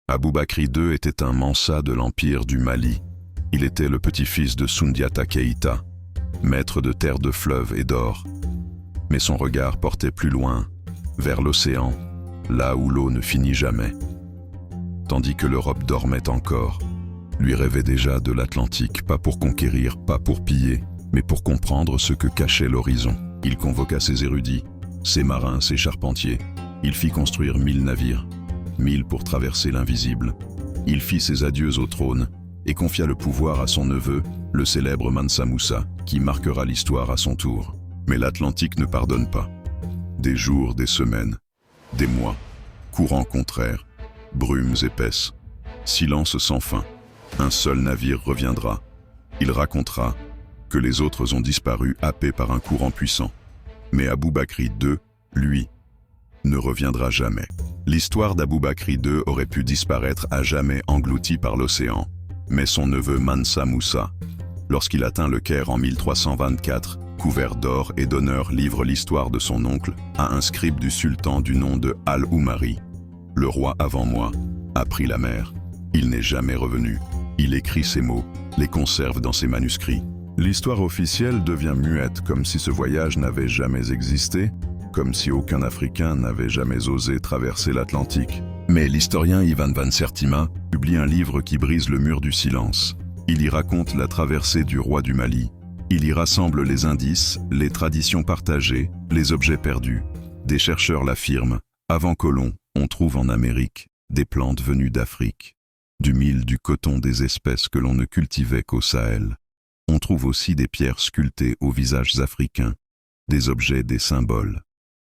Aboubakry II était un Mansa de l'Empire du Mali. Il était le petit-fils de Soundiata Keïta, maître de terre de fleuves et d'or. Mais son regard portait plus loin, vers l'océan, là où l'eau ne finit jamais. Tandis que l'Europe dormait encore, lui rêvait déjà de l'Atlantique, pas pour conquérir, pas pour piller, mais pour comprendre ce que cachait l'horizon. Il convoqua ses érudits, ses marins, ses charpentiers. Il fit construire 1000 navires, 1000 pour traverser l'invisible. Il fit ses adieux au trône et confia le pouvoir à son neveu, le célèbre Mansa Moussa, qui marquera l'histoire à son tour. Mais l'Atlantique ne pardonne pas. Des jours, des semaines, des mois, courants contraires, brumes épaisses, silence sans fin. Un seul navire reviendra. Il racontera que les autres ont disparu happés par un courant puissant. Mais Aboubakry II, lui, ne reviendra jamais. L'histoire d'Aboubakry II aurait pu disparaître à jamais engloutie par l'océan. Mais son neveu Mansa Moussa, lorsqu'il atteint le Caire en 1324, couvert d'or et d'honneur, livre l'histoire de son oncle à un scribe du sultan du nom de Al-Oumari. Le roi avant moi a pris la mer. Il n'est jamais revenu. Il écrit ces mots, les conserve dans ses manuscrits. L'histoire officielle devient muette, comme si ce voyage n'avait jamais existé, comme si aucun Africain n'avait jamais osé traverser l'Atlantique. Mais l'historien Ivan van Sertima publie un livre qui brise le mur du silence. Il y raconte la traversée du roi du Mali. Il y rassemble les indices, les traditions partagées, les objets perdus. Des chercheurs l'affirment, avant Colomb, on trouve en Amérique des plantes venues d'Afrique, du mil, du coton, des espèces que l'on ne cultivait qu'au Sahel. On trouve aussi des pierres sculptées aux visages africains, des objets, des symboles,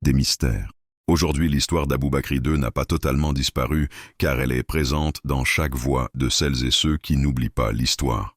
des mystères. Aujourd'hui, l'histoire d'Aboubakry II n'a pas totalement disparu, car elle est présente dans chaque voix de celles et ceux qui n'oublient pas l'histoire.